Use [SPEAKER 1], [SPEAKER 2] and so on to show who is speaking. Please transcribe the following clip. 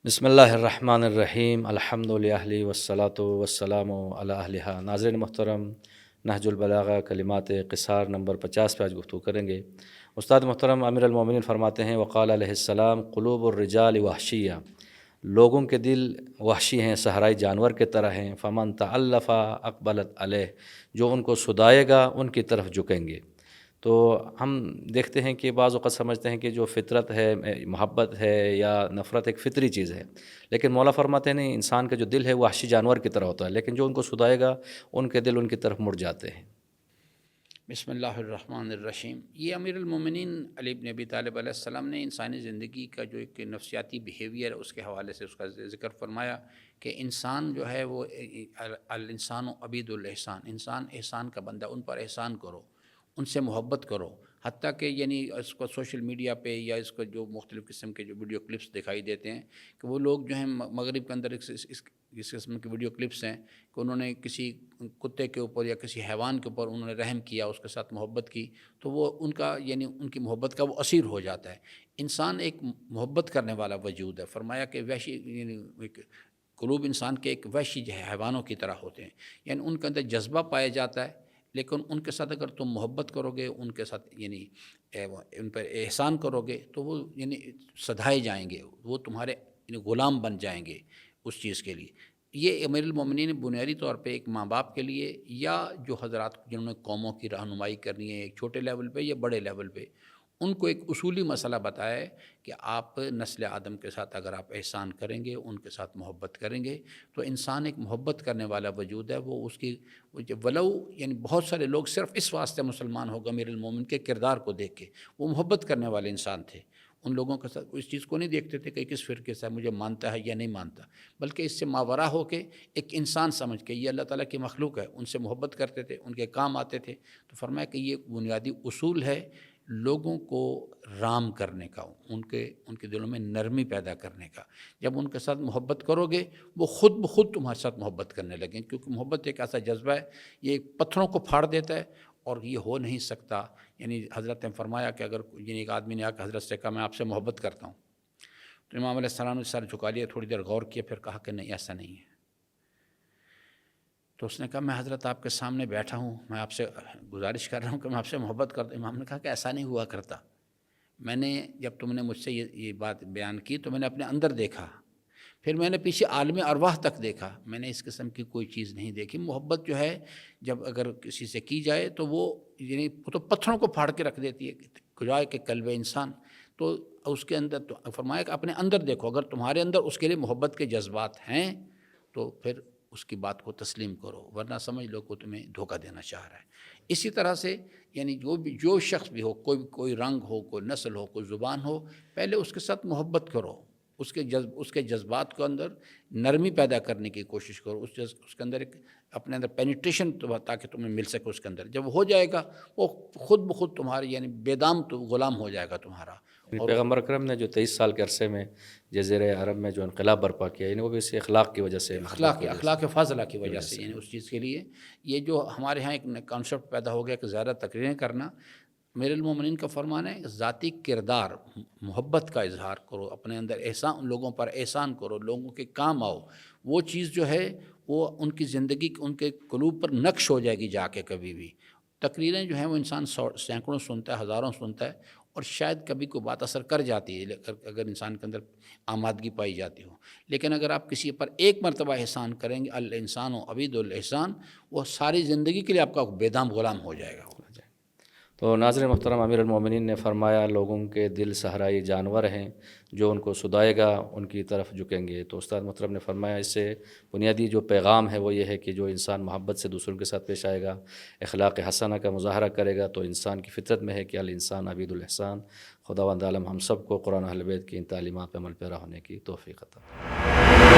[SPEAKER 1] بسم اللہ الرحمن الرحیم الحمد للہ والصلاۃ والسلام علی اہلہا۔ ناظرین محترم، نہج البلاغہ کلمات قصار نمبر 50 پہ آج گفتگو کریں گے۔ استاد محترم امیر المومنین فرماتے ہیں وقال علیہ السلام قلوب الرجال وحشیہ، لوگوں کے دل وحشی ہیں، صحرائی جانور کے طرح ہیں۔ فمن تعلف اقبلت علیہ، جو ان کو سدائے گا ان کی طرف جھکیں گے۔ تو ہم دیکھتے ہیں کہ بعض اوقات سمجھتے ہیں کہ جو فطرت ہے، محبت ہے یا نفرت ایک فطری چیز ہے، لیکن مولا فرماتے ہیں نہیں، انسان کا جو دل ہے وہ وحشی جانور کی طرح ہوتا ہے، لیکن جو ان کو سدائے گا ان کے دل ان کی طرف مڑ جاتے ہیں۔
[SPEAKER 2] بسم اللہ الرحمن الرحیم۔ یہ امیر المومنین علی بن ابی طالب علیہ السلام نے انسانی زندگی کا جو ایک نفسیاتی بیہیویئر ہے اس کے حوالے سے اس کا ذکر فرمایا کہ انسان جو ہے وہ الانسان عبید الاحسان، انسان احسان کا بندہ، ان پر احسان کرو، ان سے محبت کرو، حتیٰ کہ یعنی اس کو سوشل میڈیا پہ یا اس کو جو مختلف قسم کے جو ویڈیو کلپس دکھائی دیتے ہیں کہ وہ لوگ جو ہیں مغرب کے اندر اس قسم کی ویڈیو کلپس ہیں کہ انہوں نے کسی کتے کے اوپر یا کسی حیوان کے اوپر انہوں نے رحم کیا، اس کے ساتھ محبت کی، تو وہ ان کا یعنی ان کی محبت کا وہ اسیر ہو جاتا ہے۔ انسان ایک محبت کرنے والا وجود ہے۔ فرمایا کہ وحشی یعنی ایک قلوب انسان کے ایک وحشی جو ہے حیوانوں کی طرح ہوتے ہیں، یعنی ان کے اندر جذبہ پایا جاتا ہے، لیکن ان کے ساتھ اگر تم محبت کرو گے، ان کے ساتھ یعنی ان پر احسان کرو گے تو وہ یعنی سدھائے جائیں گے، وہ تمہارے یعنی غلام بن جائیں گے اس چیز کے لیے۔ یہ امیر المومنین بنیادی طور پہ ایک ماں باپ کے لیے یا جو حضرات جنہوں نے قوموں کی رہنمائی کرنی ہے ایک چھوٹے لیول پہ یا بڑے لیول پہ، ان کو ایک اصولی مسئلہ بتایا ہے کہ آپ نسل آدم کے ساتھ اگر آپ احسان کریں گے، ان کے ساتھ محبت کریں گے، تو انسان ایک محبت کرنے والا وجود ہے۔ وہ اس کی ولو یعنی بہت سارے لوگ صرف اس واسطے مسلمان ہو گئے امیر المومن کے کردار کو دیکھ کے، وہ محبت کرنے والے انسان تھے، ان لوگوں کے ساتھ اس چیز کو نہیں دیکھتے تھے کہ کس فرقے سے مجھے مانتا ہے یا نہیں مانتا، بلکہ اس سے ماورا ہو کے ایک انسان سمجھ کے یہ اللہ تعالیٰ کی مخلوق ہے، ان سے محبت کرتے تھے، ان کے کام آتے تھے۔ تو فرمایا کہ یہ بنیادی اصول ہے لوگوں کو رام کرنے کا، ان کے دلوں میں نرمی پیدا کرنے کا۔ جب ان کے ساتھ محبت کرو گے وہ خود بخود تمہارے ساتھ محبت کرنے لگیں، کیونکہ محبت ایک ایسا جذبہ ہے، یہ پتھروں کو پھاڑ دیتا ہے اور یہ ہو نہیں سکتا۔ یعنی حضرت نے فرمایا کہ اگر یعنی ایک آدمی نے آ کے حضرت سے کہا میں آپ سے محبت کرتا ہوں، تو امام علیہ السلام نے سر جھکا لیا، تھوڑی دیر غور کیا، پھر کہا کہ نہیں، ایسا نہیں ہے۔ تو اس نے کہا میں حضرت آپ کے سامنے بیٹھا ہوں، میں آپ سے گزارش کر رہا ہوں کہ میں آپ سے محبت کرتا ہوں۔ امام نے کہا کہ ایسا نہیں ہوا کرتا، میں نے جب تم نے مجھ سے یہ بات بیان کی تو میں نے اپنے اندر دیکھا، پھر میں نے پیچھے عالم ارواح تک دیکھا، میں نے اس قسم کی کوئی چیز نہیں دیکھی۔ محبت جو ہے جب اگر کسی سے کی جائے تو وہ یعنی تو پتھروں کو پھاڑ کے رکھ دیتی ہے، کھجائے کہ قلب انسان، تو اس کے اندر تو فرمایا کہ اپنے اندر دیکھو، اگر تمہارے اندر اس کے لیے محبت کے جذبات ہیں تو پھر اس کی بات کو تسلیم کرو، ورنہ سمجھ لو کہ تمہیں دھوکہ دینا چاہ رہا ہے۔ اسی طرح سے یعنی جو شخص بھی ہو، کوئی رنگ ہو، کوئی نسل ہو، کوئی زبان ہو، پہلے اس کے ساتھ محبت کرو، اس کے جذبات کو اندر نرمی پیدا کرنے کی کوشش کرو، اس کے اندر ایک اپنے اندر پینیٹریشن تاکہ تمہیں مل سکے اس کے اندر۔ جب ہو جائے گا وہ خود بخود تمہارے یعنی بے دام تو غلام ہو جائے گا تمہارا۔ اور
[SPEAKER 1] پیغمبر اکرم نے جو 23 سال کے عرصے میں جزیرہ عرب میں جو انقلاب برپا کیا، یعنی وہ بھی اسی اخلاق کی وجہ سے،
[SPEAKER 2] اخلاق فاضلہ کی وجہ سے، یعنی اس چیز کے لیے یہ جو ہمارے ہاں ایک کانسیپٹ پیدا ہو گیا کہ زیادہ تقریریں کرنا، امیر المومنین کا فرمان ہے ذاتی کردار، محبت کا اظہار کرو، اپنے اندر احسان، لوگوں پر احسان کرو، لوگوں کے کام آؤ، وہ چیز جو ہے وہ ان کی زندگی، ان کے قلوب پر نقش ہو جائے گی جا کے کبھی بھی۔ تقریریں جو ہیں وہ انسان سینکڑوں سنتا ہے، ہزاروں سنتا ہے، اور شاید کبھی کوئی بات اثر کر جاتی ہے اگر انسان کے اندر آمادگی پائی جاتی ہو، لیکن اگر آپ کسی پر ایک مرتبہ احسان کریں گے، الانسان و عبید الاحسان، وہ ساری زندگی کے لیے آپ کا بے دام غلام ہو جائے گا۔
[SPEAKER 1] تو ناظرین محترم امیر المومنین نے فرمایا لوگوں کے دل صحرائی جانور ہیں، جو ان کو سدائے گا ان کی طرف جھکیں گے۔ تو استاد محترم نے فرمایا اس سے بنیادی جو پیغام ہے وہ یہ ہے کہ جو انسان محبت سے دوسروں کے ساتھ پیش آئے گا، اخلاق حسنہ کا مظاہرہ کرے گا، تو انسان کی فطرت میں ہے کہ الانسان عبید الاحسان۔ خداوند عالم ہم سب کو قرآن و اہل بیت کی ان تعلیمات پہ عمل پیرا ہونے کی توفیق عطا۔